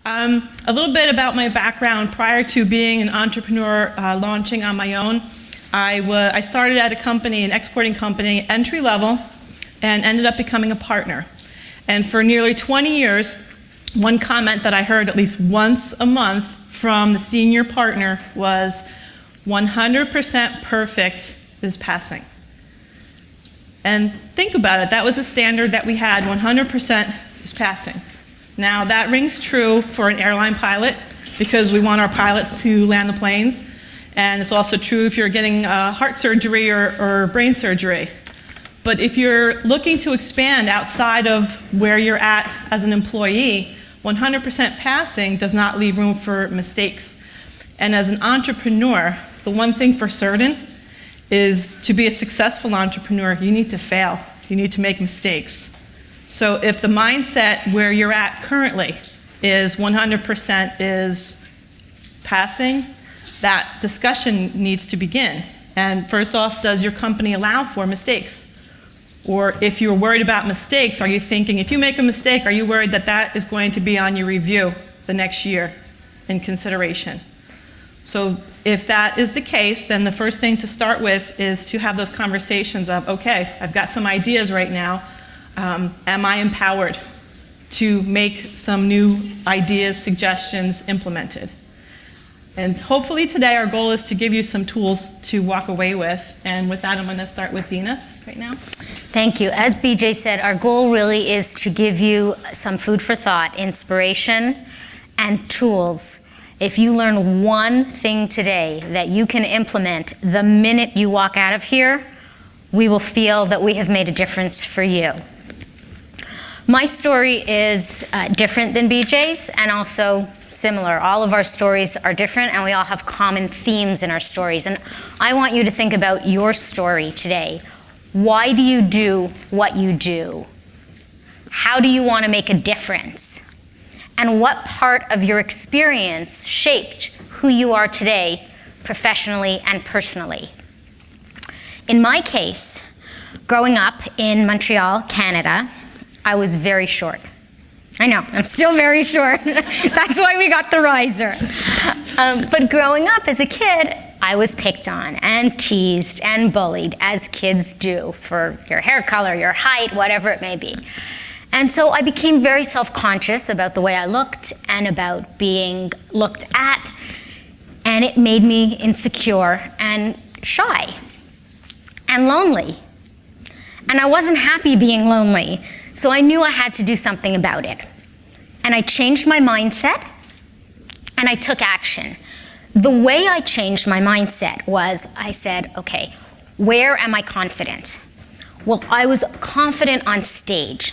A little bit about my background. Prior to being an entrepreneur launching on my own, I started at a company, an exporting company, entry level, and ended up becoming a partner. And for nearly 20 years, one comment that I heard at least once a month from the senior partner was, 100% perfect is passing. And think about it, that was a standard that we had, 100% is passing. Now that rings true for an airline pilot because we want our pilots to land the planes. And it's also true if you're getting heart surgery or brain surgery. But if you're looking to expand outside of where you're at as an employee, 100% passing does not leave room for mistakes. And as an entrepreneur, the one thing for certain is to be a successful entrepreneur, you need to fail. You need to make mistakes. So if the mindset where you're at currently is 100% is passing, that discussion needs to begin. And first off, does your company allow for mistakes? Or if you're worried about mistakes, are you thinking, if you make a mistake, are you worried that that is going to be on your review the next year in consideration? So if that is the case, then the first thing to start with is to have those conversations of, okay, I've got some ideas right now. Am I empowered to make some new ideas, suggestions implemented? And hopefully today our goal is to give you some tools to walk away with. And with that, I'm going to start with Deena right now. Thank you. As BJ said, our goal really is to give you some food for thought, inspiration, and tools. If you learn one thing today that you can implement the minute you walk out of here, we will feel that we have made a difference for you. My story is different than BJ's and also similar. All of our stories are different and we all have common themes in our stories. And I want you to think about your story today. Why do you do what you do? How do you want to make a difference? And what part of your experience shaped who you are today, professionally and personally? In my case, growing up in Montreal, Canada, I was very short. I know, I'm still very short. That's why we got the riser. But growing up as a kid, I was picked on and teased and bullied, as kids do, for your hair color, your height, whatever it may be. And so I became very self-conscious about the way I looked and about being looked at, and it made me insecure and shy and lonely. And I wasn't happy being lonely. So I knew I had to do something about it. And I changed my mindset and I took action. The way I changed my mindset was I said, okay, where am I confident? Well, I was confident on stage,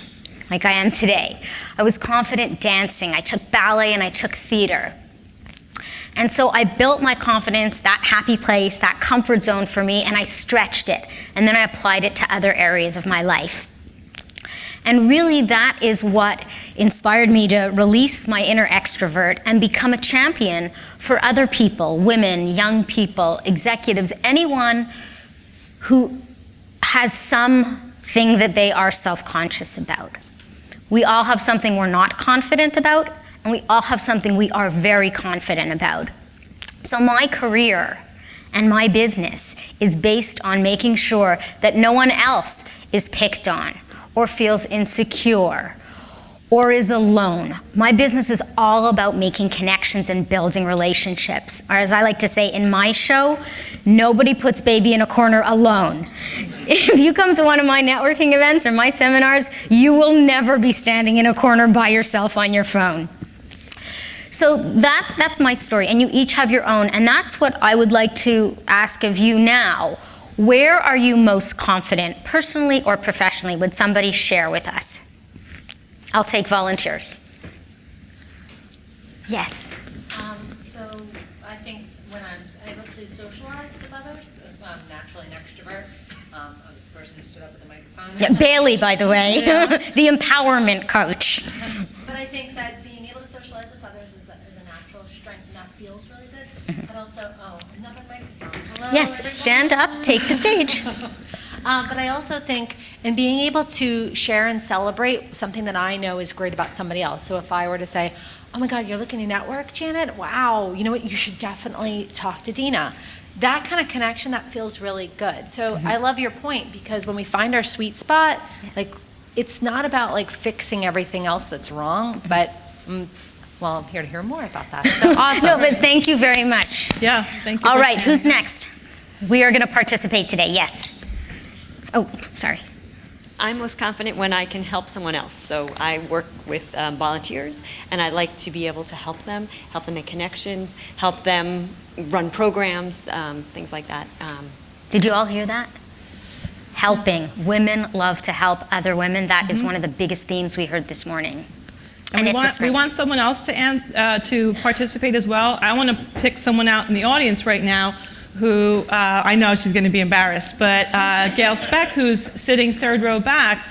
like I am today. I was confident dancing. I took ballet and I took theater. And so I built my confidence, that happy place, that comfort zone for me, and I stretched it. And then I applied it to other areas of my life. And really that is what inspired me to release my inner extrovert and become a champion for other people, women, young people, executives, anyone who has something that they are self-conscious about. We all have something we're not confident about, and we all have something we are very confident about. So my career and my business is based on making sure that no one else is picked on, or feels insecure, or is alone. My business is all about making connections and building relationships. Or as I like to say in my show, nobody puts baby in a corner alone. If you come to one of my networking events or my seminars, you will never be standing in a corner by yourself on your phone. So that's my story, and you each have your own, and that's what I would like to ask of you now. Where are you most confident, personally or professionally? Would somebody share with us? I'll take volunteers. Yes. So I think when I'm able to socialize with others, I'm naturally an extrovert. I was the person who stood up with the microphone. Yeah, Bailey, by the way, the empowerment coach. But I think that being able to socialize with others is a natural strength, and that feels really good. But also, another microphone. Hello, Yes, everybody. stand up, take the stage. But I also think in being able to share and celebrate something that I know is great about somebody else. So if I were to say, oh my God, you're looking to network, Janet? Wow, you know what, you should definitely talk to Deena. That kind of connection, that feels really good. So I love your point, because when we find our sweet spot, like, it's not about like fixing everything else that's wrong, but, well, I'm here to hear more about that. So awesome. No, but thank you very much. Yeah, thank you. All for right, sharing. who's next? We are going to participate today, yes. Oh, sorry. I'm most confident when I can help someone else. So I work with volunteers, and I like to be able to help them make connections, help them run programs, things like that. Did you all hear that? Helping. Women love to help other women. That is one of the biggest themes we heard this morning. And it's a we strength. want someone else to participate as well. I want to pick someone out in the audience right now who, I know she's going to be embarrassed, but Gail Speck, who's sitting third row back,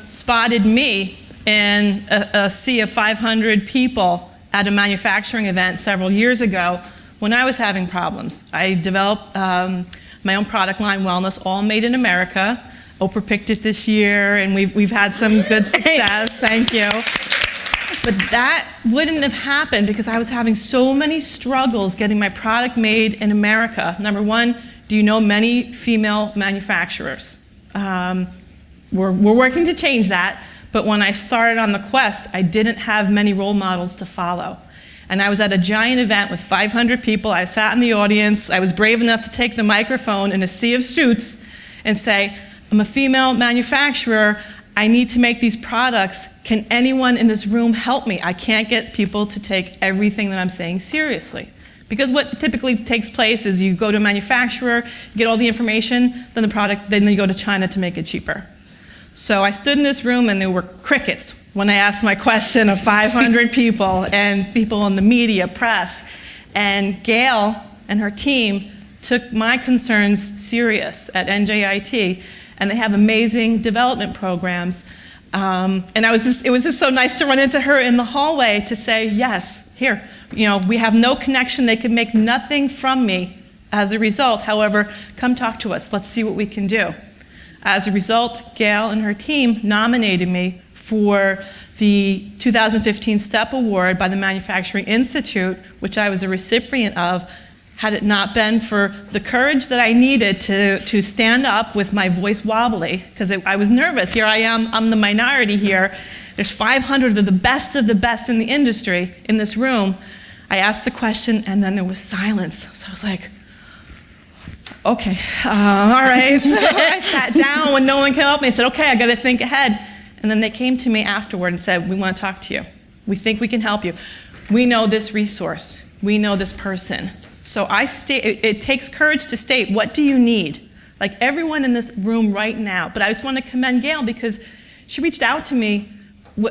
spotted me in a sea of 500 people at a manufacturing event several years ago when I was having problems. I developed my own product line, Wellness, all made in America. Oprah picked it this year, and we've had some good success. Thank you. But that wouldn't have happened because I was having so many struggles getting my product made in America. Number one, do you know many female manufacturers? We're working to change that, but when I started on the quest, I didn't have many role models to follow. And I was at a giant event with 500 people. I sat in the audience. I was brave enough to take the microphone in a sea of suits and say, I'm a female manufacturer. I need to make these products. Can anyone in this room help me? I can't get people to take everything that I'm saying seriously. Because what typically takes place is you go to a manufacturer, you get all the information, then then you go to China to make it cheaper. So I stood in this room and there were crickets when I asked my question of 500 people and people in the media, press. And Gail and her team took my concerns serious at NJIT, and they have amazing development programs. And it was just so nice to run into her in the hallway to say, yes, here, we have no connection. They could make nothing from me as a result. However, come talk to us. Let's see what we can do. As a result, Gail and her team nominated me for the 2015 STEP Award by the Manufacturing Institute, which I was a recipient of. Had it not been for the courage that I needed to stand up with my voice wobbly, because I was nervous. Here I am, I'm the minority here. There's 500 of the best in the industry in this room. I asked the question, and then there was silence. So I was like, okay, all right. So I sat down when no one could help me. I said, okay, I got to think ahead. And then they came to me afterward and said, we want to talk to you. We think we can help you. We know this resource. We know this person. So it takes courage to state, what do you need? Like everyone in this room right now. But I just want to commend Gail because she reached out to me.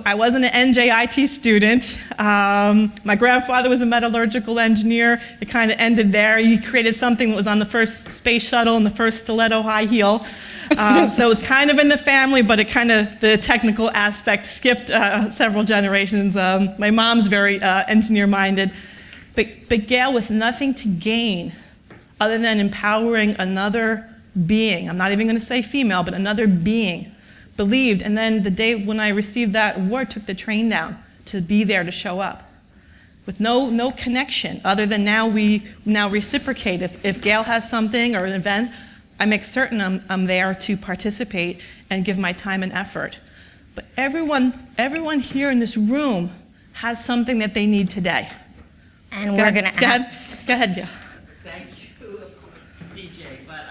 I wasn't an NJIT student. My grandfather was a metallurgical engineer. It kind of ended there. He created something that was on the first space shuttle and the first stiletto high heel. So it was kind of in the family, but the technical aspect skipped several generations. My mom's very engineer-minded. But Gail, with nothing to gain other than empowering another being, I'm not even going to say female, but another being, believed. And then the day when I received that award, took the train down to be there to show up. With no connection other than we now reciprocate. If Gail has something or an event, I make certain I'm there to participate and give my time and effort. But everyone here in this room has something that they need today. And we're going to ask. Go ahead, Gail. Thank you, of course, DJ. But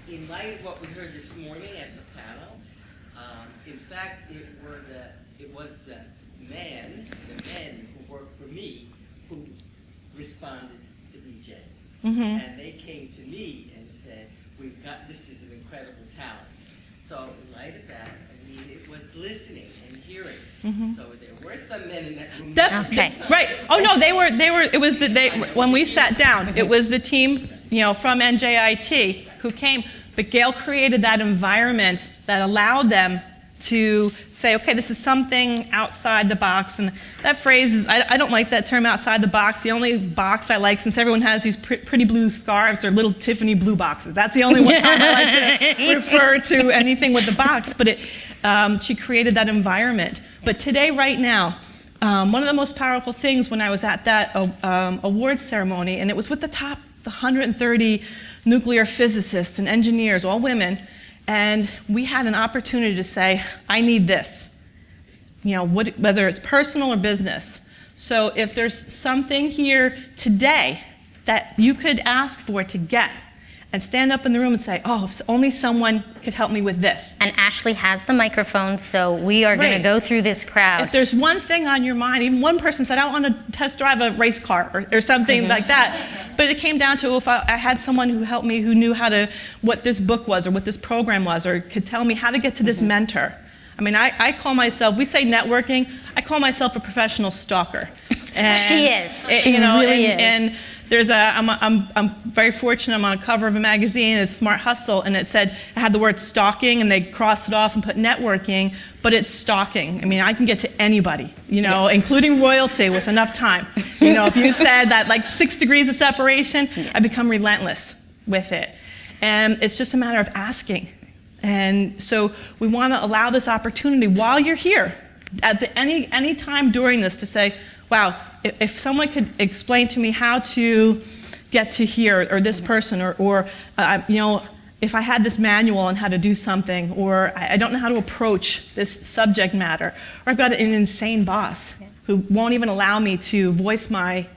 in light of what we heard this morning at the panel, in fact, it was the men who worked for me who responded to DJ. Mm-hmm. And they came to me and said, this is an incredible talent. So in light of that, it was listening and hearing. Mm-hmm. So there were some men in that room. Okay. Right. Oh no, they were. It was when we sat down. It was the team, from NJIT who came. But Gail created that environment that allowed them to say, okay, this is something outside the box. And that phrase is, I don't like that term, outside the box. The only box I like, since everyone has these pretty blue scarves or little Tiffany blue boxes, that's the only one time I like to refer to anything with the box. But she created that environment. But today, right now, one of the most powerful things when I was at that awards ceremony, and it was with the 130 nuclear physicists and engineers, all women, and we had an opportunity to say, I need this, whether it's personal or business. So if there's something here today that you could ask for to get, and stand up in the room and say, oh, if only someone could help me with this. And Ashley has the microphone, so we are going to go through this crowd. If there's one thing on your mind, even one person said, I want to test drive a race car or something like that. But it came down to if I had someone who helped me, who knew what this book was or what this program was, or could tell me how to get to this mentor. I mean, I call myself, we say networking, I call myself a professional stalker. And she is. She really is. And I'm very fortunate. I'm on a cover of a magazine. It's Smart Hustle, and it had the word stalking, and they crossed it off and put networking. But it's stalking. I mean, I can get to anybody, including royalty with enough time. If you said that like 6 degrees of separation, I become relentless with it, and it's just a matter of asking. And so we want to allow this opportunity while you're here, at any time during this, to say, wow, if someone could explain to me how to get to here, or this person, or if I had this manual on how to do something, or I don't know how to approach this subject matter, or I've got an insane boss who won't even allow me to voice my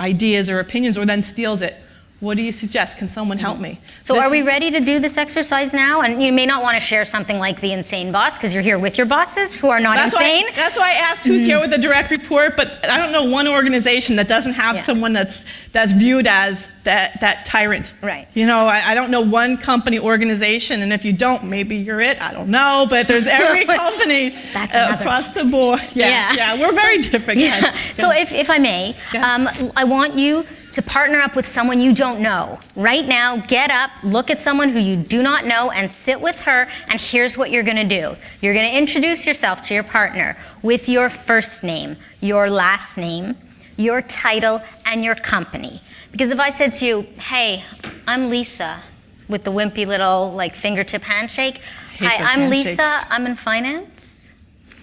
ideas or opinions, or then steals it. What do you suggest? Can someone help me? So are we ready to do this exercise now? And you may not want to share something like the insane boss, because you're here with your bosses who are not insane. That's why I asked who's here with the direct report, but I don't know one organization that doesn't have someone that's viewed as that tyrant. Right. I don't know one company organization, and if you don't, maybe you're it. I don't know, but there's every company across the board. Yeah, we're very different. Yeah. So if I may, I want you to partner up with someone you don't know. Right now, get up, look at someone who you do not know, and sit with her, and here's what you're gonna do. You're gonna introduce yourself to your partner with your first name, your last name, your title, and your company. Because if I said to you, hey, I'm Lisa, with the wimpy little fingertip handshake. Hi, I'm Lisa, I'm in finance.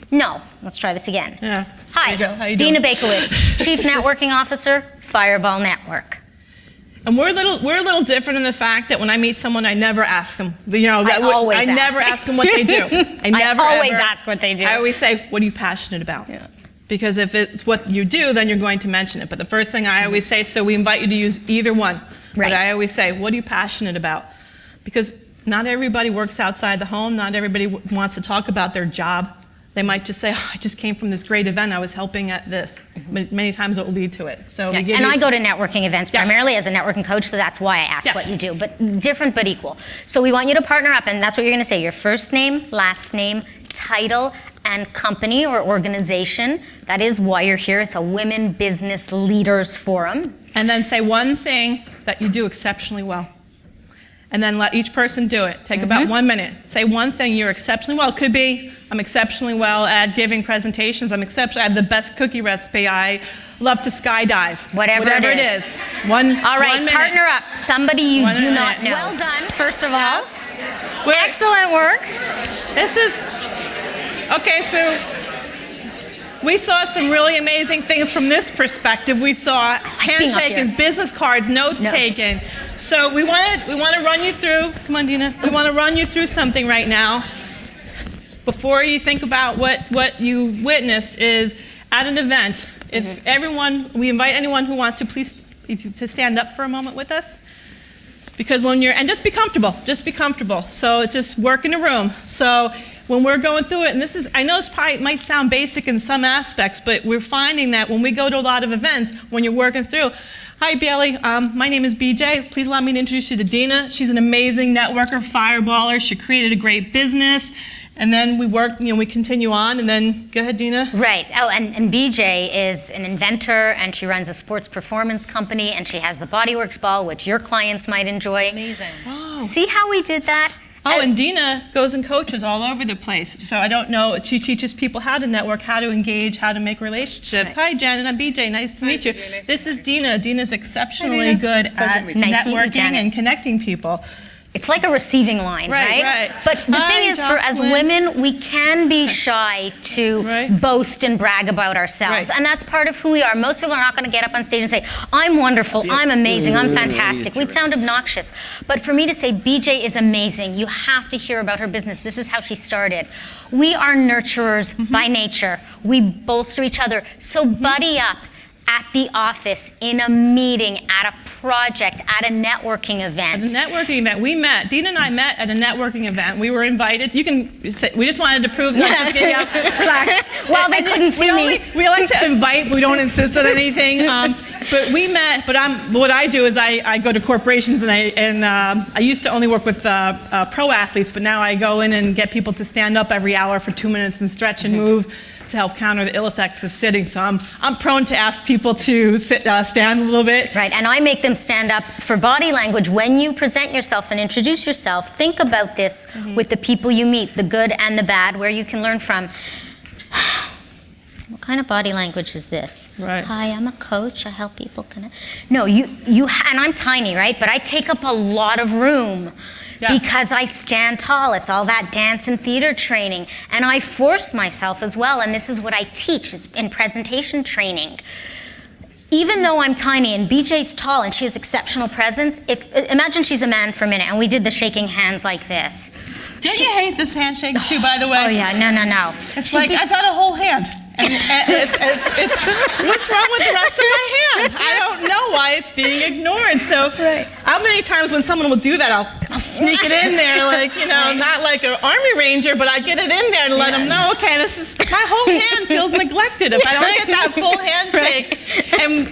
No, let's try this again. Yeah. Hi, How you Deena doing? Baikowitz, Chief Networking Officer, Fireball Network. And we're a little different in the fact that when I meet someone, I never ask them. I never ask them what they do. I always ask what they do. I always say, what are you passionate about? Yeah. Because if it's what you do, then you're going to mention it. But the first thing I always say, so we invite you to use either one. Right. But I always say, what are you passionate about? Because not everybody works outside the home. Not everybody wants to talk about their job. They might just say, oh, I just came from this great event, I was helping at this. But many times it will lead to it. So I go to networking events primarily as a networking coach, so that's why I ask what you do, but different but equal. So we want you to partner up, and that's what you're gonna say, your first name, last name, title, and company or organization. That is why you're here. It's a Women Business Leaders Forum. And then say one thing that you do exceptionally well. And then let each person do it. Take about 1 minute. Say one thing you're exceptionally well. It could be, I'm exceptionally well at giving presentations. I have the best cookie recipe. I love to skydive. Whatever it is. All right, 1 minute. Partner up. Somebody you do not know. Well done. First of all. Excellent work. This is, okay, so we saw some really amazing things from this perspective. We saw handshakings, business cards, notes taken. So we want to run you through, come on Deena, we want to run you through something right now. Before you think about what you witnessed is at an event, if we invite anyone who wants to please to stand up for a moment with us. Because and just be comfortable. So just work in a room. So when we're going through it, and I know this probably might sound basic in some aspects, but we're finding that when we go to a lot of events, when you're working through, hi Bailey, my name is BJ. Please allow me to introduce you to Deena. She's an amazing networker, fireballer. She created a great business. And then we continue on, and then go ahead, Deena. Right. Oh, and BJ is an inventor, and she runs a sports performance company, and she has the Bodyworks ball, which your clients might enjoy. Amazing. Oh. See how we did that? Oh, and Deena goes and coaches all over the place. So I don't know, she teaches people how to network, how to engage, how to make relationships. Right. Hi, Janet, I'm BJ, nice to meet you. This is Deena. Deena's exceptionally good at networking and connecting people. It's like a receiving line, Right, right? right. But the Hi, thing is, as Jocelyn. women, we can be shy to Right. boast and brag about ourselves. Right. And that's part of who we are. Most people are not going to get up on stage and say, I'm wonderful, I'm amazing, I'm fantastic. We'd sound obnoxious. But for me to say, BJ is amazing, you have to hear about her business. This is how she started. We are nurturers by nature. We bolster each other. So buddy up. At the office, in a meeting, at a project, at a networking event. At a networking event, we met. Deena and I met at a networking event. We were invited. You can say, we just wanted to prove that. Well, they couldn't see me. We like to invite, but we don't insist on anything. But we met. But what I do is I go to corporations, and I used to only work with pro athletes, but now I go in and get people to stand up every hour for 2 minutes and stretch and move to help counter the ill effects of sitting. So I'm prone to ask people to stand a little bit. Right, and I make them stand up for body language. When you present yourself and introduce yourself, think about this with the people you meet, the good and the bad, where you can learn from. What kind of body language is this? Right. Hi, I'm a coach. I help people connect. No, you and I'm tiny, right? But I take up a lot of room. Yes. Because I stand tall. It's all that dance and theater training. And I force myself as well, and this is what I teach. It's in presentation training. Even though I'm tiny and BJ's tall and she has exceptional presence, imagine she's a man for a minute and we did the shaking hands like this. Don't you hate this handshake too, by the way? Oh yeah, no. It's like, I've got a whole hand. And it's what's wrong with the rest of my hand? I don't know why it's being ignored. So how many times when someone will do that, I'll sneak it in there, like, not like an army ranger, but I get it in there to let them know, okay, this is, my whole hand feels neglected if I don't get that full handshake. And,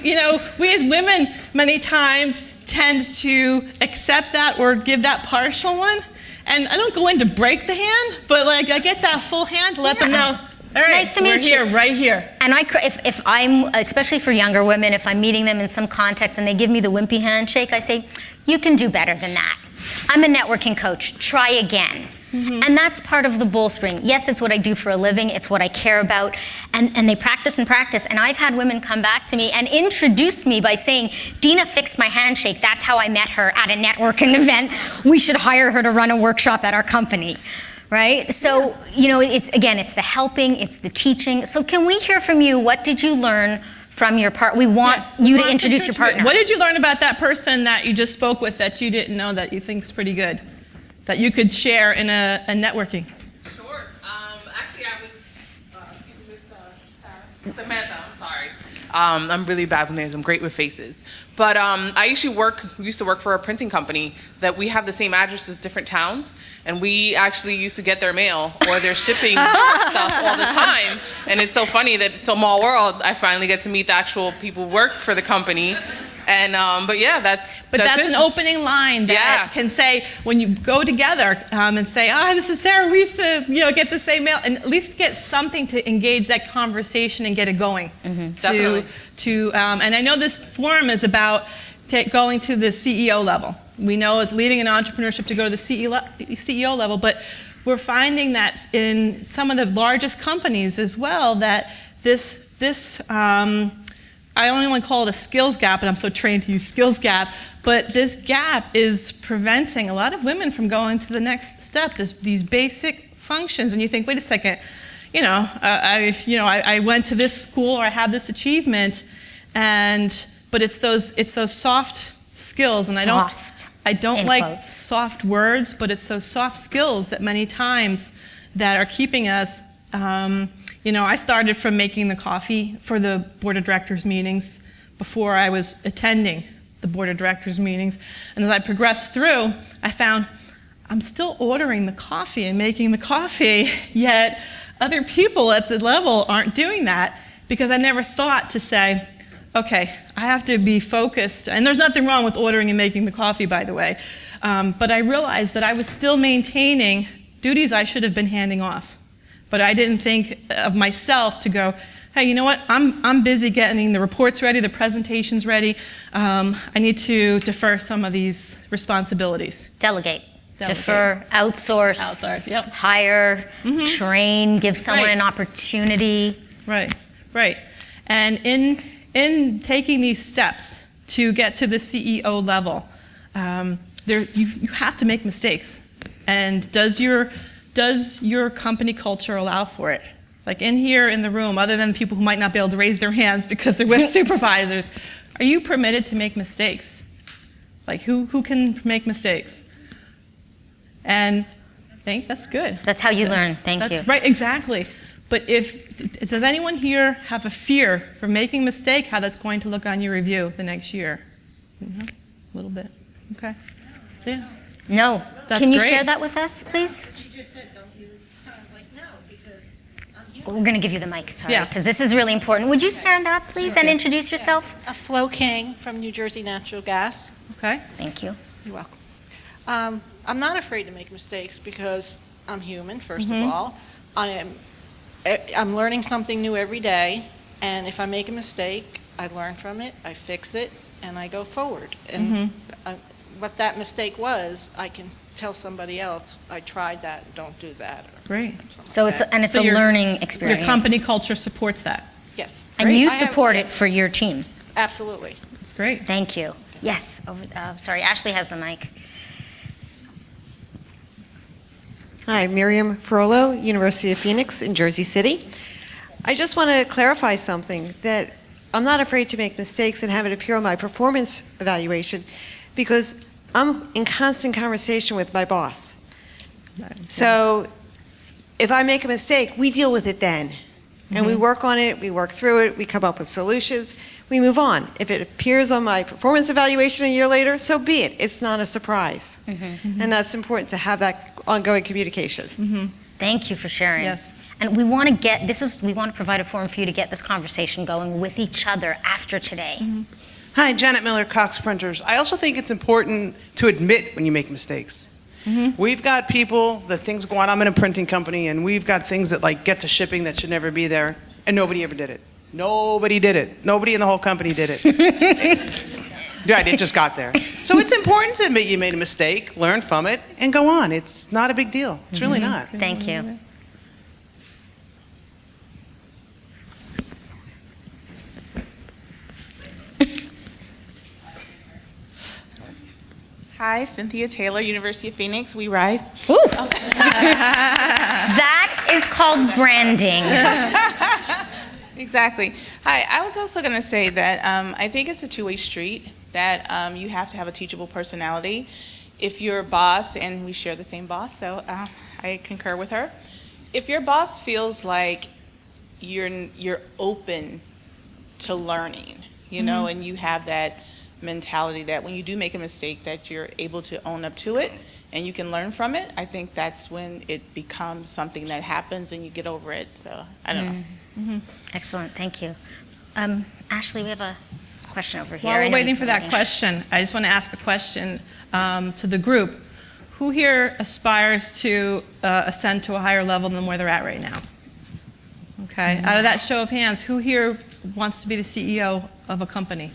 we as women many times tend to accept that or give that partial one. And I don't go in to break the hand, but like I get that full hand to let them know, all right, Nice to meet you. we're here, right here. And if I'm, especially for younger women, if I'm meeting them in some context and they give me the wimpy handshake, I say, you can do better than that. I'm a networking coach. Try again. And that's part of the bolstering. Yes, it's what I do for a living. It's what I care about. And they practice and practice. And I've had women come back to me and introduce me by saying, Deena fixed my handshake. That's how I met her at a networking event. We should hire her to run a workshop at our company. Right? So, it's the helping, it's the teaching. So can we hear from you? What did you learn from your partner? We want you to introduce your partner. What did you learn about that person that you just spoke with that you didn't know that you think is pretty good? That you could share in a networking? Sure. Actually, I was speaking with Samantha. I'm sorry. I'm really bad with names. I'm great with faces. But I actually used to work for a printing company that we have the same address as different towns, and we actually used to get their mail or their shipping stuff all the time. And it's so funny that it's a small world. I finally get to meet the actual people who work for the company. And that's an opening line that can say when you go together and say, this is Sarah. We used to get the same mail, and at least get something to engage that conversation and get it going. Definitely. And I know this forum is about going to the CEO level. We know it's leading in entrepreneurship to go to the CEO level, but we're finding that in some of the largest companies as well that this I don't even want to call it a skills gap, and I'm so trained to use skills gap, but this gap is preventing a lot of women from going to the next step, these basic functions. And you think, wait a second, I went to this school or I have this achievement, but it's those soft skills, and I don't like quotes. soft words, but it's those soft skills that many times that are keeping us. I started from making the coffee for the board of directors meetings before I was attending the board of directors meetings. And as I progressed through, I found I'm still ordering the coffee and making the coffee, yet other people at the level aren't doing that because I never thought to say, okay, I have to be focused. And there's nothing wrong with ordering and making the coffee, by the way. But I realized that I was still maintaining duties I should have been handing off. But I didn't think of myself to go, hey, you know what? I'm busy getting the reports ready, the presentations ready. I need to defer some of these responsibilities. Delegate. Defer, outsource, hire, train, give someone an opportunity. Right. And in taking these steps to get to the CEO level, you have to make mistakes. And does your company culture allow for it? Like in here in the room, other than people who might not be able to raise their hands because they're with supervisors, are you permitted to make mistakes? Like who can make mistakes? And I think that's good. That's how you learn. Thank you. Right, exactly. But does anyone here have a fear for making a mistake, how that's going to look on your review the next year? A little bit. Okay. Yeah. No. That's Can you great. share that with us, please? She just said, don't you, no, because I'm We're going to give you the mic, sorry, Yeah. because this is really important. Would you stand up, please, and introduce yourself? Flo King from New Jersey Natural Gas. Okay. Thank you. You're welcome. I'm not afraid to make mistakes because I'm human, first of all. I'm learning something new every day, and if I make a mistake, I learn from it, I fix it, and I go forward. And what that mistake was, I can tell somebody else, I tried that, don't do that. Or Great. something So like it's that. and it's So a your- learning experience. Your company culture supports that. Yes, And Great. you I have- support it for your team. absolutely. That's great. Thank you. Yes. Sorry, Ashley has the mic. Hi, Miriam Frollo, University of Phoenix in Jersey City. I just want to clarify something, that I'm not afraid to make mistakes and have it appear on my performance evaluation because I'm in constant conversation with my boss. So if I make a mistake, we deal with it then. And we work on it, we work through it, we come up with solutions, we move on. If it appears on my performance evaluation a year later, so be it. It's not a surprise. And that's important to have that ongoing communication. Thank you for sharing. Yes. And we want to provide a forum for you to get this conversation going with each other after today. Hi, Janet Miller, Cox Printers. I also think it's important to admit when you make mistakes. We've got people that things go on. I'm in a printing company, and we've got things that like get to shipping that should never be there, and nobody ever did it. Nobody did it. Nobody in the whole company did it. Right, it just got there. So it's important to admit you made a mistake, learn from it, and go on. It's not a big deal. It's really not. Thank you. Hi, Cynthia Taylor, University of Phoenix. We rise. Ooh. That is called branding. Exactly. Hi, I was also going to say that I think it's a two-way street, that you have to have a teachable personality. If your boss, and we share the same boss, so I concur with her. If your boss feels like you're open to learning, you know, and you have that mentality that when you do make a mistake that you're able to own up to it and you can learn from it, I think that's when it becomes something that happens and you get over it. So I don't know. Excellent, thank you. Ashley, we have a question over here. While I we're know waiting you've for been that question, I just want to ask a question to the group. Who here aspires to ascend to a higher level than where they're at right now? Okay, out of that show of hands, who here wants to be the CEO of a company?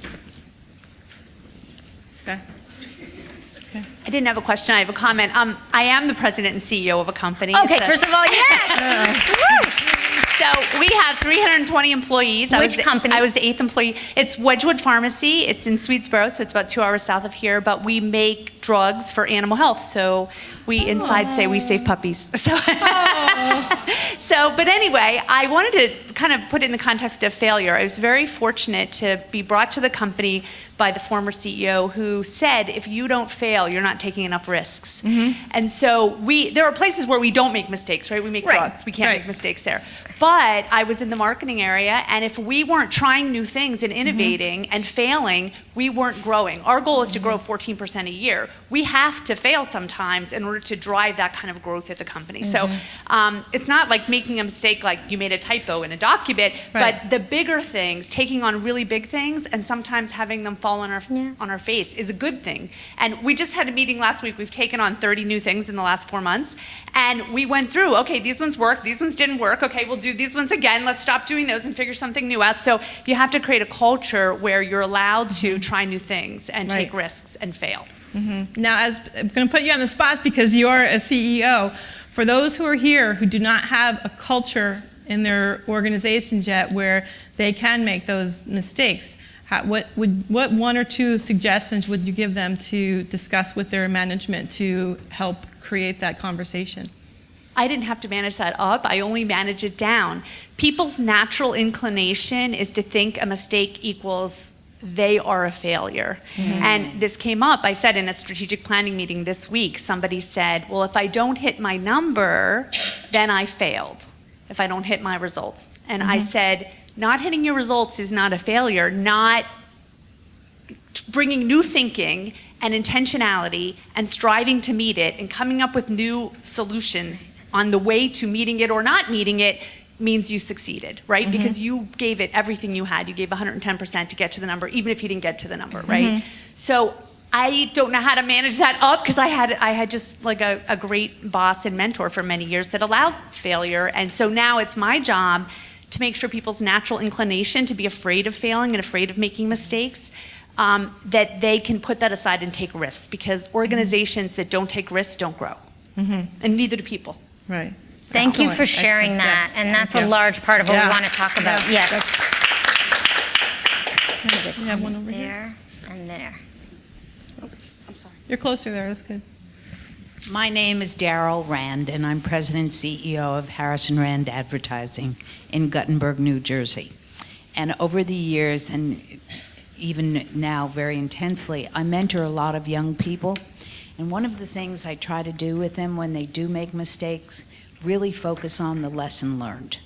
Okay. I didn't have a question, I have a comment. I am the president and CEO of a company. Okay, so- first of all, yes! So we have 320 employees. Which company? I was the 8th employee. It's Wedgwood Pharmacy. It's in Swedesboro, so it's about 2 hours south of here. But we make drugs for animal health. So we inside say we save puppies. But anyway, I wanted to kind of put it in the context of failure. I was very fortunate to be brought to the company by the former CEO who said, if you don't fail, you're not taking enough risks. And so there are places where we don't make mistakes, right? We make drugs. We can't make mistakes there. But I was in the marketing area, and if we weren't trying new things and innovating and failing, we weren't growing. Our goal is to grow 14% a year. We have to fail sometimes in order to drive that kind of growth at the company. So it's not like making a mistake like you made a typo in a document, but the bigger things, taking on really big things and sometimes having them fall on our face is a good thing. And we just had a meeting last week. We've taken on 30 new things in the last 4 months. And we went through, okay, these ones worked, these ones didn't work. Okay, we'll do these ones again. Let's stop doing those and figure something new out. So you have to create a culture where you're allowed to try new things and take risks and fail. Now, as I'm going to put you on the spot because you are a CEO, for those who are here who do not have a culture in their organizations yet where they can make those mistakes. What one or two suggestions would you give them to discuss with their management to help create that conversation? I didn't have to manage that up. I only manage it down. People's natural inclination is to think a mistake equals they are a failure. And this came up, I said in a strategic planning meeting this week, somebody said, well, if I don't hit my number, then I failed, if I don't hit my results. And I said, not hitting your results is not a failure. Not bringing new thinking and intentionality and striving to meet it and coming up with new solutions on the way to meeting it or not meeting it means you succeeded, right? Because you gave it everything you had. You gave 110% to get to the number, even if you didn't get to the number, right? So I don't know how to manage that up because I had just like a great boss and mentor for many years that allowed failure. And so now it's my job to make sure people's natural inclination to be afraid of failing and afraid of making mistakes, that they can put that aside and take risks, because organizations that don't take risks don't grow. And neither do people. Right. Thank you for Excellent. sharing Excellent. that, Yes. and that's Thank a you. large part of what Yeah. we want to talk about. Yeah, Yes. You have one over here. There and there. You're closer there, that's good. My name is Darrell Rand, and I'm President and CEO of Harrison Rand Advertising in Guttenberg, New Jersey. And over the years, and even now very intensely, I mentor a lot of young people. And one of the things I try to do with them when they do make mistakes, really focus on the lesson learned.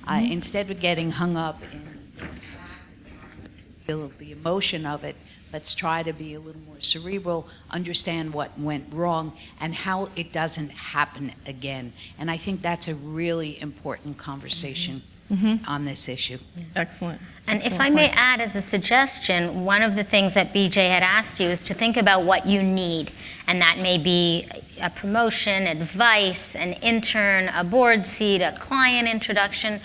Instead of getting hung up in the emotion of it, let's try to be a little more cerebral, understand what went wrong, and how it doesn't happen again. And I think that's a really important conversation on this issue. Excellent. And if Excellent I may point. add as a suggestion, one of the things that BJ had asked you is to think about what you need. And that may be a promotion, advice, an intern, a board seat, a client introduction.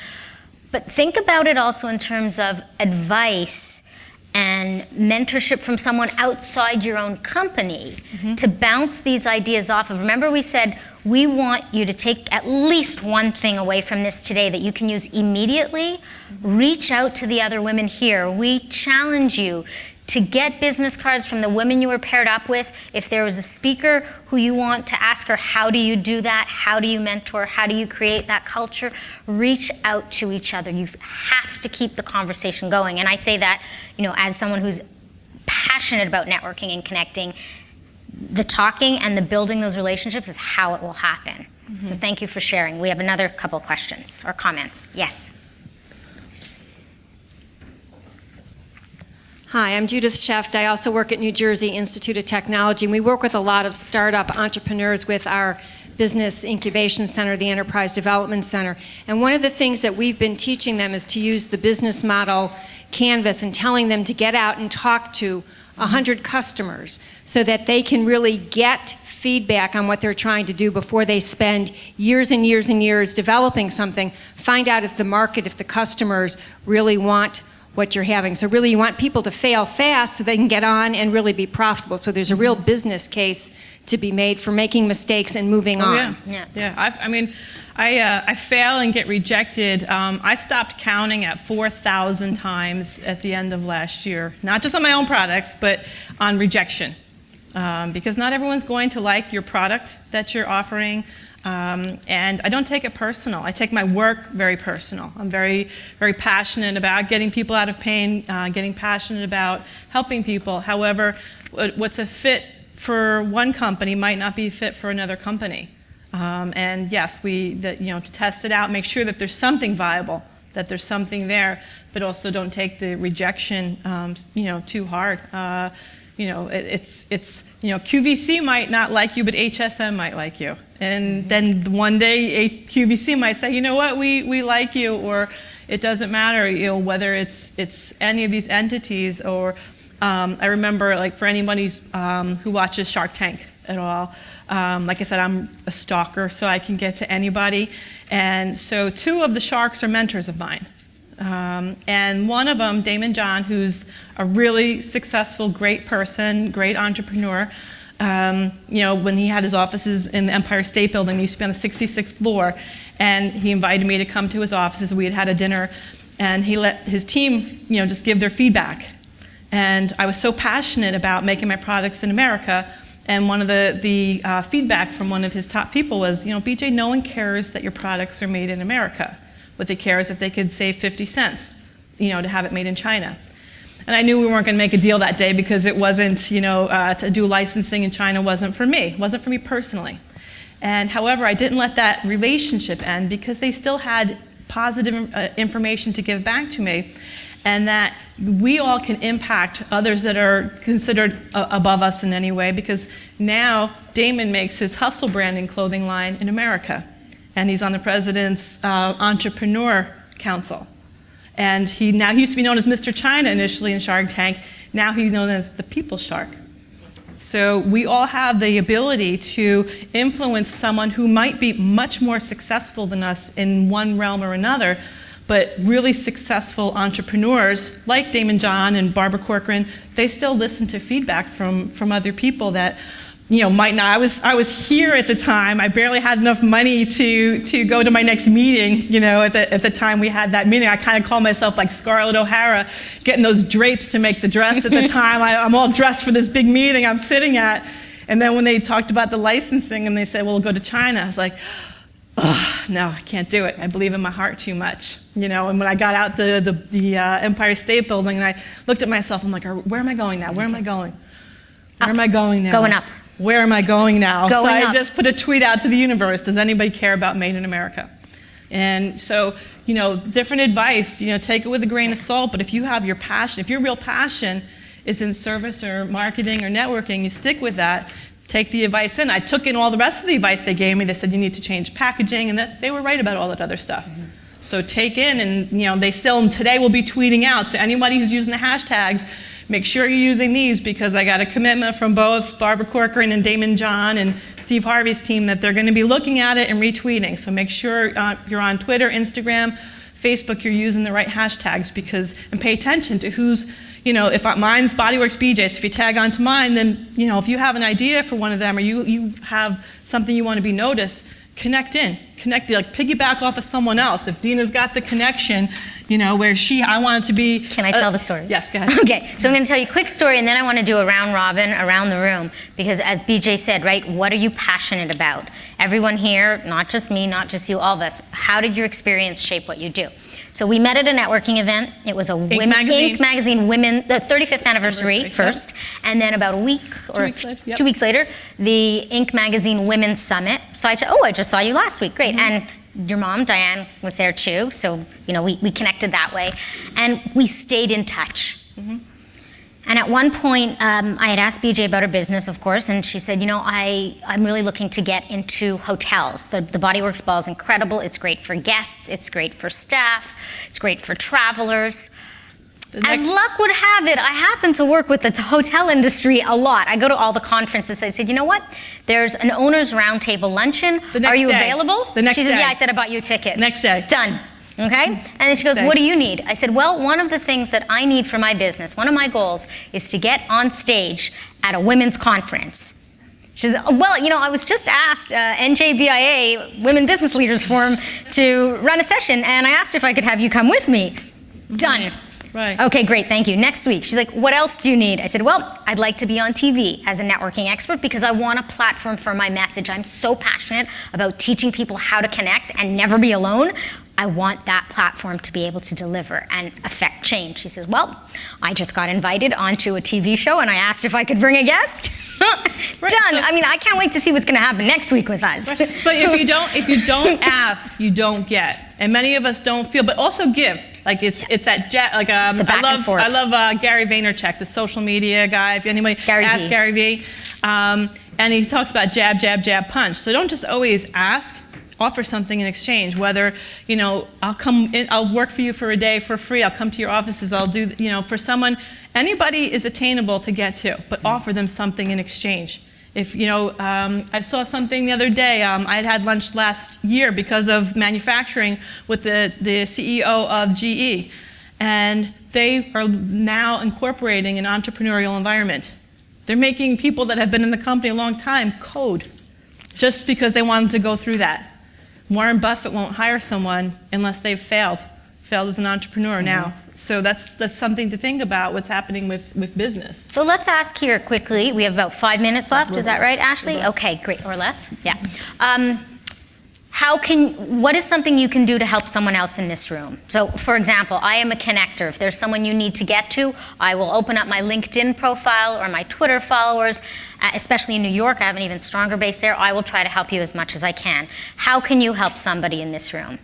But think about it also in terms of advice and mentorship from someone outside your own company to bounce these ideas off of. Remember, we said we want you to take at least one thing away from this today that you can use immediately. Reach out to the other women here. We challenge you to get business cards from the women you were paired up with. If there was a speaker who you want to ask her, how do you do that? How do you mentor? How do you create that culture? Reach out to each other. You have to keep the conversation going. And I say that, as someone who's passionate about networking and connecting, the talking and the building those relationships is how it will happen. So thank you for sharing. We have another couple questions or comments. Yes. Hi, I'm Judith Schwartz. I also work at New Jersey Institute of Technology, and we work with a lot of startup entrepreneurs with our Business Incubation Center, the Enterprise Development Center. And one of the things that we've been teaching them is to use the business model canvas and telling them to get out and talk to 100 customers so that they can really get feedback on what they're trying to do before they spend years and years and years developing something. Find out if the market, if the customers really want what you're having. So really you want people to fail fast so they can get on and really be profitable. So there's a real business case to be made for making mistakes and moving on. Yeah. I fail and get rejected. I stopped counting at 4,000 times at the end of last year, not just on my own products, but on rejection. Because not everyone's going to like your product that you're offering. And I don't take it personal. I take my work very personal. I'm very, very passionate about getting people out of pain, getting passionate about helping people. However, what's a fit for one company might not be a fit for another company. And yes, to test it out, make sure that there's something viable, that there's something there, but also don't take the rejection, too hard. QVC might not like you, but HSM might like you. And then one day QVC might say, you know what, we like you, or it doesn't matter, whether it's any of these entities, or I remember, like, for anybody who watches Shark Tank at all, like I said, I'm a stalker, so I can get to anybody. And so 2 of the sharks are mentors of mine. And one of them, Damon John, who's a really successful, great person, great entrepreneur, When he had his offices in the Empire State Building, he used to be on the 66th floor, and he invited me to come to his offices. We had had a dinner, and he let his team, just give their feedback. And I was so passionate about making my products in America, and one of the feedback from one of his top people was, BJ, no one cares that your products are made in America. What they care is if they could save 50 cents, to have it made in China. And I knew we weren't going to make a deal that day because it wasn't, to do licensing in China wasn't for me. It wasn't for me personally. And however, I didn't let that relationship end because they still had positive information to give back to me, and that we all can impact others that are considered above us in any way, because now Damon makes his Hustle branding clothing line in America, and he's on the president's Entrepreneur Council. And he used to be known as Mr. China initially in Shark Tank. Now he's known as the People's Shark. So we all have the ability to influence someone who might be much more successful than us in one realm or another, but really successful entrepreneurs like Damon John and Barbara Corcoran, they still listen to feedback from other people that might not. I was here at the time. I barely had enough money to go to my next meeting. At the time we had that meeting, I kind of called myself like Scarlett O'Hara, getting those drapes to make the dress at the time. I'm all dressed for this big meeting I'm sitting at. And then when they talked about the licensing and they said, well, we'll go to China, I was like, oh, no, I can't do it. I believe in my heart too much. And when I got out the Empire State Building and I looked at myself, I'm like, where am I going now? Where am I going? Where am I going now? Going up. Where am I going now? Going I up. just put a tweet out to the universe. Does anybody care about Made in America? And so, different advice, take it with a grain of salt, but if you have your passion, if your real passion is in service or marketing or networking, you stick with that, take the advice in. I took in all the rest of the advice they gave me. They said you need to change packaging, and that they were right about all that other stuff. Mm-hmm. So take in, and they still today will be tweeting out. So anybody who's using the hashtags, make sure you're using these, because I got a commitment from both Barbara Corcoran and Damon John and Steve Harvey's team that they're going to be looking at it and retweeting. So make sure you're on Twitter, Instagram, Facebook, you're using the right hashtags, and pay attention to who's, if mine's Bodyworks BJ, so if you tag onto mine, then, if you have an idea for one of them or you have something you want to be noticed, connect, like piggyback off of someone else. If Deena's got the connection, where I want it to be. Can I tell the story? Yes, go ahead. Okay, so I'm going to tell you a quick story, and then I want to do a round robin around the room, because as BJ said, right, what are you passionate about? Everyone here, not just me, not just you, all of us, how did your experience shape what you do? So we met at a networking event. It was a Inc. Magazine Women, the 35th anniversary first, and then about a week or 2 weeks later, the Inc. Magazine Women's Summit. So I said, I just saw you last week, great. And your mom, Diane, was there too, so we connected that way. And we stayed in touch. Mm-hmm. And at one point, I had asked BJ about her business, of course, and she said, I'm really looking to get into hotels. The Bodyworks ball is incredible. It's great for guests. It's great for staff. It's great for travelers. As luck would have it, I happen to work with the hotel industry a lot. I go to all the conferences. I said, you know what? There's an owner's roundtable luncheon. Are you available? The next day. She says, yeah, I said I bought you a ticket. Next day. Done. Okay? And then she goes, what do you need? I said, well, one of the things that I need for my business, one of my goals, is to get on stage at a women's conference. She says, well, I was just asked NJBIA, Women Business Leaders Forum, to run a session, and I asked if I could have you come with me. Done. Right. Okay, great, thank you. Next week, she's like, what else do you need? I said, well, I'd like to be on TV as a networking expert because I want a platform for my message. I'm so passionate about teaching people how to connect and never be alone. I want that platform to be able to deliver and affect change. She says, well, I just got invited onto a TV show and I asked if I could bring a guest. Right, done. So, I can't wait to see what's going to happen next week with us. Right. But if you don't ask, you don't get. And many of us don't feel, but also give. Like it's that the back and forth. I love Gary Vaynerchuk, the social media guy. If anybody ask Gary V, and he talks about jab, jab, jab, punch. So don't just always ask. Offer something in exchange. Whether I'll come in, I'll work for you for a day for free. I'll come to your offices. I'll do for someone. Anybody is attainable to get to, but offer them something in exchange. If I saw something the other day. I had lunch last year because of manufacturing with the CEO of GE, and they are now incorporating an entrepreneurial environment. They're making people that have been in the company a long time code just because they wanted to go through that. Warren Buffett won't hire someone unless they've failed as an entrepreneur now. So that's something to think about, what's happening with business. So let's ask here quickly. We have about 5 minutes left. Is that right, Ashley? Okay, great. Or less? Yeah. What is something you can do to help someone else in this room? So, for example, I am a connector. If there's someone you need to get to, I will open up my LinkedIn profile or my Twitter followers, especially in New York. I have an even stronger base there. I will try to help you as much as I can. How can you help somebody in this room?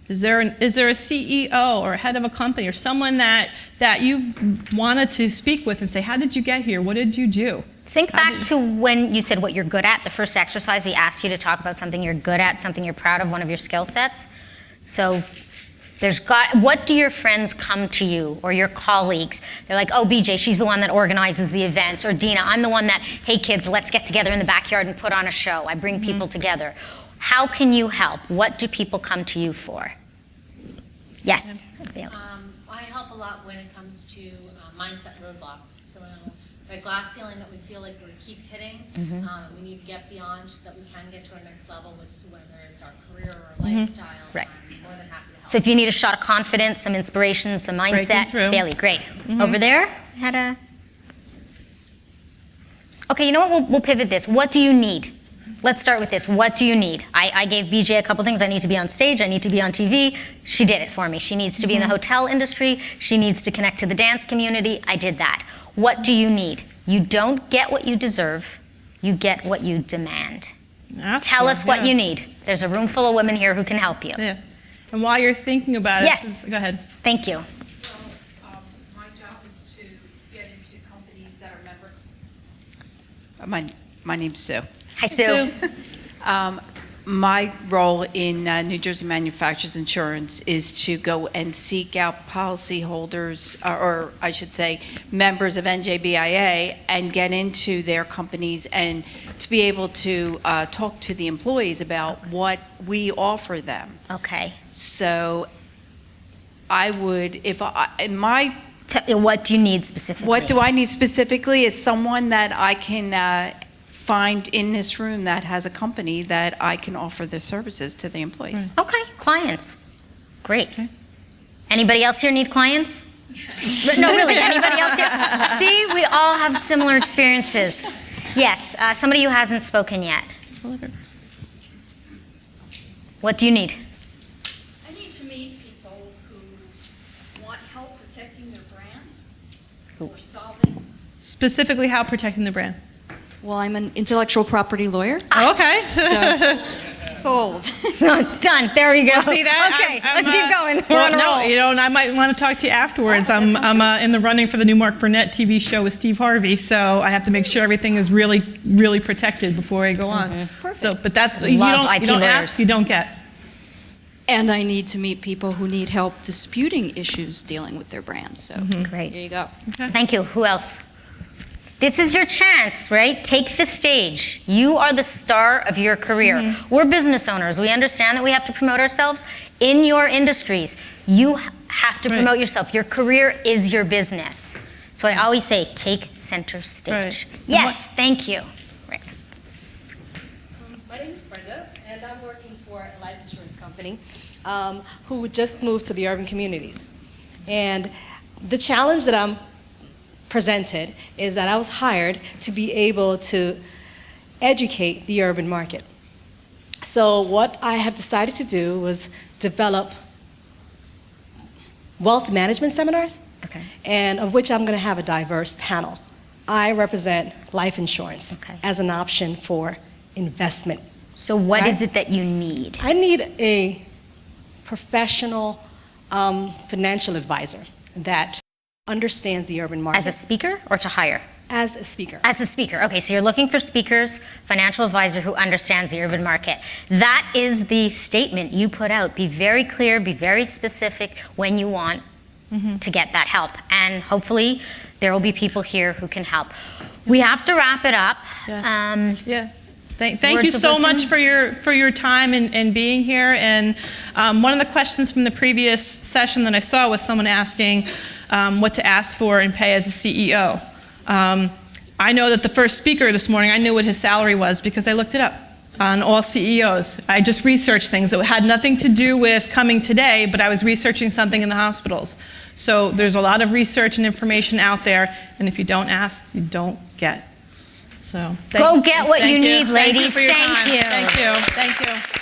Is there a CEO or a head of a company or someone that you've wanted to speak with and say, how did you get here? What did you do? Think back to when you said what you're good at. The first exercise, we asked you to talk about something you're good at, something you're proud of, one of your skill sets. So what do your friends come to you or your colleagues? They're like, oh, BJ, she's the one that organizes the events. Or Deena, I'm the one that, hey kids, let's get together in the backyard and put on a show. I bring people together. How can you help? What do people come to you for? Yes. I help a lot when it comes to mindset roadblocks. So a glass ceiling that we feel like we keep hitting, we need to get beyond so that we can get to our next level, which is whether it's our career or lifestyle. Right. I'm more than happy to help. So if you need a shot of confidence, some inspiration, some mindset, Bailey, great. Over there, Okay, you know what? We'll pivot this. What do you need? Let's start with this. What do you need? I gave BJ a couple things. I need to be on stage. I need to be on TV. She did it for me. She needs to be in the hotel industry. She needs to connect to the dance community. I did that. What do you need? You don't get what you deserve. You get what you demand. Tell us what you need. There's a room full of women here who can help you. Yeah. And while you're thinking about it, yes. Go ahead. Thank you. My job is to get into companies that are member. My name's Sue. Hi, Sue. My role in New Jersey Manufacturers Insurance is to go and seek out policyholders, or I should say members of NJBIA, and get into their companies and to be able to talk to the employees about what we offer them. Okay. So I would, what do you need specifically? What do I need specifically is someone that I can find in this room that has a company that I can offer their services to the employees. Okay, clients. Great. Okay. Anybody else here need clients? No, really, anybody else here? See, we all have similar experiences. Yes, somebody who hasn't spoken yet. What do you need? I need to meet people who want help protecting their brands or solving. Specifically, how protecting the brand? Well, I'm an intellectual property lawyer. Okay. So, sold. So, done. There you go. Well, see that? Okay, let's keep going. Well, no, you know, and I might want to talk to you afterwards. I'm in the running for the new Mark Burnett TV show with Steve Harvey, so I have to make sure everything is really, really protected before I go on. Perfect. So, but that's you don't ask, you don't get. And I need to meet people who need help disputing issues dealing with their brands. So, great. There you go. Okay. Thank you. Who else? This is your chance, right? Take the stage. You are the star of your career. We're business owners. We understand that we have to promote ourselves. In your industries, you have to promote yourself. Your career is your business. So I always say, take center stage. Yes, thank you. Right. My name is Brenda, and I'm working for a life insurance company who just moved to the urban communities. And the challenge that I'm presented is that I was hired to be able to educate the urban market. So what I have decided to do was develop wealth management seminars, and of which I'm going to have a diverse panel. I represent life insurance as an option for investment. So what is it that you need? I need a professional financial advisor that understands the urban market. As a speaker or to hire? As a speaker. As a speaker. Okay, so you're looking for speakers, financial advisor who understands the urban market. That is the statement you put out. Be very clear, be very specific when you want to get that help. And hopefully there will be people here who can help. We have to wrap it up. Yes. Thank you so much for your time and being here. And one of the questions from the previous session that I saw was someone asking what to ask for and pay as a CEO. I know that the first speaker this morning, I knew what his salary was because I looked it up on all CEOs. I just researched things. It had nothing to do with coming today, but I was researching something in the hospitals. So there's a lot of research and information out there, and if you don't ask, you don't get. So Go get what you need, Thank you ladies. for your Thank time. you. Thank you. Thank you.